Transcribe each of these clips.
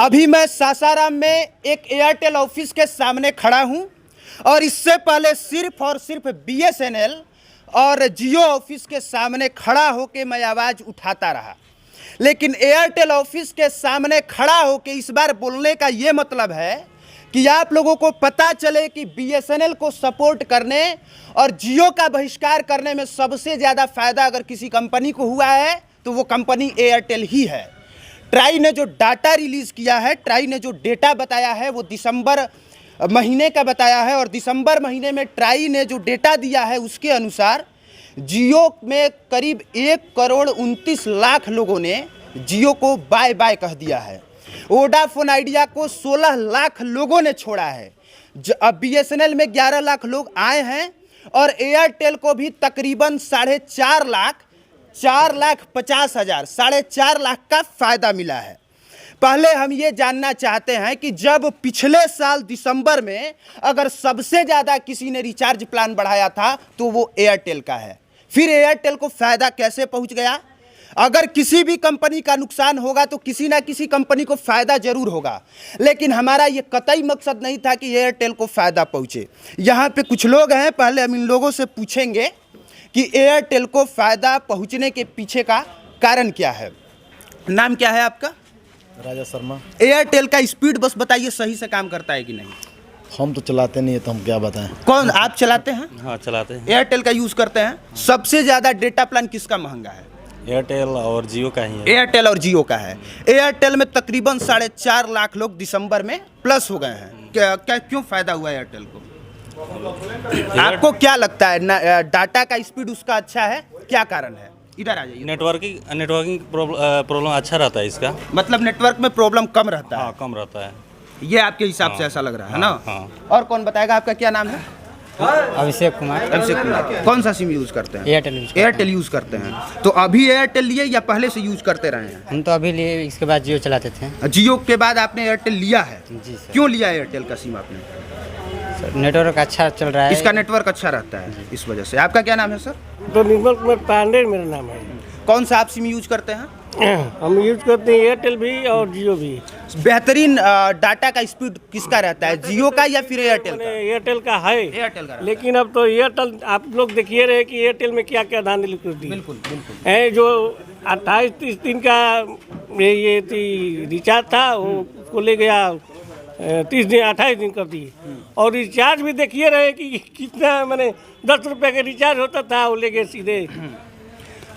अभी मैं सासाराम में एक एयरटेल ऑफिस के सामने खड़ा हूं और इससे पहले सिर्फ और सिर्फ बीएसएनएल और जियो ऑफिस के सामने खड़ा होकर मैं आवाज़ उठाता रहा। लेकिन एयरटेल ऑफिस के सामने खड़ा होकर इस बार बोलने का ये मतलब है कि आप लोगों को पता चले कि बीएसएनएल को सपोर्ट करने और जियो का बहिष्कार करने में सबसे ज़्यादा फ़ायदा अगर किसी कंपनी को हुआ है तो वो कंपनी एयरटेल ही है। ट्राई ने जो डाटा रिलीज़ किया है, ट्राई ने जो डेटा बताया है वो दिसंबर महीने का बताया है और दिसंबर महीने में ट्राई ने जो डेटा दिया है उसके अनुसार जियो में करीब 1,29,00,000 लोगों ने जियो को बाय बाय कह दिया है। वोडाफोन आइडिया को 16 लाख लोगों ने छोड़ा है। अब बीएसएनएल में 11 लाख लोग आए हैं और एयरटेल को भी तकरीबन 4.5 लाख 4,50,000 4.5 लाख का फ़ायदा मिला है। पहले हम ये जानना चाहते हैं कि जब पिछले साल दिसंबर में अगर सबसे ज़्यादा किसी ने रिचार्ज प्लान बढ़ाया था तो वो एयरटेल का है, फिर एयरटेल को फ़ायदा कैसे पहुंच गया? अगर किसी भी कंपनी का नुकसान होगा तो किसी ना किसी कंपनी को फ़ायदा ज़रूर होगा, लेकिन हमारा ये कतई मकसद नहीं था कि एयरटेल को फ़ायदा पहुँचे। यहाँ पे कुछ लोग हैं, पहले हम इन लोगों से पूछेंगे कि एयरटेल को फ़ायदा पहुँचने के पीछे का कारण क्या है। नाम क्या है आपका? राजा शर्मा। एयरटेल का स्पीड बस बताइए सही से काम करता है कि नहीं? हम तो चलाते नहीं है तो हम क्या बताएं। कौन आप चलाते हैं? हाँ चलाते हैं। एयरटेल का यूज़ करते हैं। सबसे ज़्यादा डेटा प्लान किसका महंगा है? एयरटेल और जियो का ही है। एयरटेल और जियो का है। एयरटेल में तकरीबन 4.5 लाख लोग दिसंबर में प्लस हो गए हैं। क्या क्यों फ़ायदा हुआ एयरटेल को? आपको क्या लगता है डाटा का स्पीड उसका अच्छा है, क्या कारण है? इधर आ जाइए। नेटवर्किंग प्रॉब्लम अच्छा रहता है इसका, मतलब नेटवर्क में प्रॉब्लम कम रहता है। हाँ कम रहता है। ये आपके हिसाब से ऐसा लग रहा है ना? हाँ। और कौन बताएगा? आपका क्या नाम है? अभिषेक कुमार। अभिषेक कुमार। कौन सा सिम यूज़ करते हैं? एयरटेल यूज़ करते हैं। तो अभी एयरटेल लिए या पहले से यूज़ करते रहे हैं? हम तो अभी लिए, इसके बाद जियो चलाते थे। जियो के बाद आपने एयरटेल लिया है? जी सर। क्यों लिया एयरटेल का सिम आपने? सर नेटवर्क अच्छा चल रहा है। इसका नेटवर्क अच्छा रहता है इस वजह से। आपका क्या नाम है सर? तो निर्मल कुमार पांडे मेरा नाम है। कौन सा आप सिम यूज करते हैं? हम यूज करते हैं एयरटेल भी और जियो भी। बेहतरीन डाटा का स्पीड किसका रहता है, जियो का या फिर एयरटेल का? एयरटेल का है। एयरटेल का। लेकिन अब तो एयरटेल आप लोग देखिए रहे कि एयरटेल में क्या क्या धांधली कर दी। बिल्कुल बिल्कुल है जो 28-30 दिन का ये रिचार्ज था वो उसको ले गया 30 दिन 28 दिन कर दिए। और रिचार्ज भी देखिए रहे कि कितना मैंने 10 रुपये का रिचार्ज होता था वो ले गए सीधे।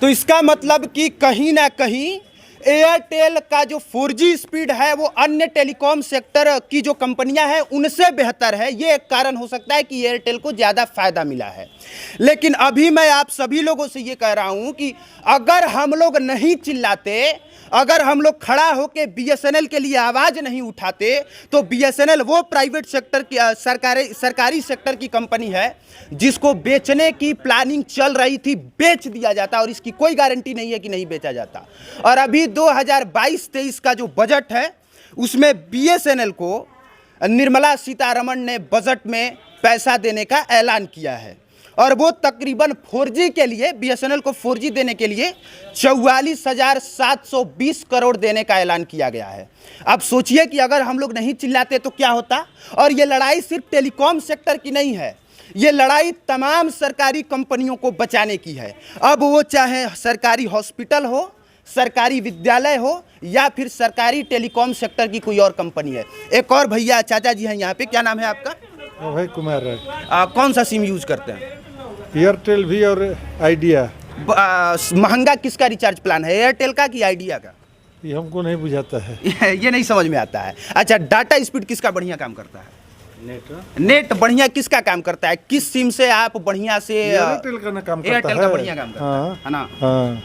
तो इसका मतलब कि कहीं ना कहीं एयरटेल का जो 4G स्पीड है वो अन्य टेलीकॉम सेक्टर की जो कंपनियां हैं उनसे बेहतर है। ये एक कारण हो सकता है कि एयरटेल को ज़्यादा फायदा मिला है। लेकिन अभी मैं आप सभी लोगों से ये कह रहा हूं कि अगर हम लोग नहीं चिल्लाते, अगर हम लोग खड़ा होकर बीएसएनएल के लिए आवाज़ नहीं उठाते तो बीएसएनएल वो प्राइवेट सेक्टर की सरकारी सेक्टर की कंपनी है जिसको बेचने की प्लानिंग चल रही थी, बेच दिया जाता और इसकी कोई गारंटी नहीं है कि नहीं बेचा जाता। और अभी 2022-23 का जो बजट है उसमें बीएसएनएल को निर्मला सीतारमण ने बजट में पैसा देने का ऐलान किया है और वो तकरीबन 4G के लिए बीएसएनएल को 4G देने के लिए 44,720 करोड़ देने का ऐलान किया गया है। अब सोचिए कि अगर हम लोग नहीं चिल्लाते तो क्या होता। और ये लड़ाई सिर्फ टेलीकॉम सेक्टर की नहीं है, ये लड़ाई तमाम सरकारी कंपनियों को बचाने की है। अब वो चाहे सरकारी हॉस्पिटल हो, सरकारी विद्यालय हो या फिर सरकारी टेलीकॉम सेक्टर की कोई और कंपनी है। एक और भैया चाचा जी हैं यहाँ पे, क्या नाम है आपका? भाई कुमार है। कौन सा सिम यूज करते हैं? एयरटेल भी और आइडिया। महंगा किसका रिचार्ज प्लान है, एयरटेल का कि आइडिया का? ये हमको नहीं बुझाता है। ये नहीं समझ में आता है। अच्छा, डाटा स्पीड किसका बढ़िया काम करता है? नेट बढ़िया किसका काम करता है? किस सिम से आप बढ़िया से? एयरटेल का ना काम करता है। एयरटेल का बढ़िया काम करता है ना? हाँ।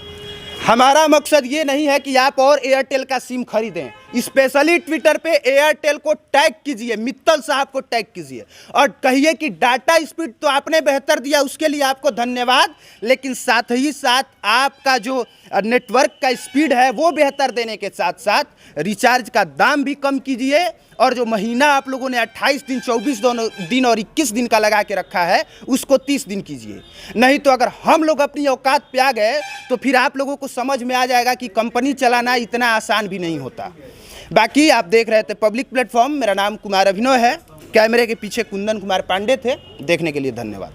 हमारा मकसद ये नहीं है कि आप और एयरटेल का सिम खरीदें। स्पेशली ट्विटर पे एयरटेल को टैग कीजिए, मित्तल साहब को टैग कीजिए और कहिए कि डाटा स्पीड तो आपने बेहतर दिया, उसके लिए आपको धन्यवाद, लेकिन साथ ही साथ आपका जो नेटवर्क का स्पीड है वो बेहतर देने के साथ साथ रिचार्ज का दाम भी कम कीजिए और जो महीना आप लोगों ने 28 दिन, 24 दिन और 21 दिन का लगा के रखा है उसको 30 दिन कीजिए। नहीं तो अगर हम लोग अपनी औकात पे आ गए तो फिर आप लोगों को समझ में आ जाएगा कि कंपनी चलाना इतना आसान भी नहीं होता। बाकी आप देख रहे थे पब्लिक प्लेटफॉर्म। मेरा नाम कुमार अभिनव है, कैमरे के पीछे कुंदन कुमार पांडे थे। देखने के लिए धन्यवाद।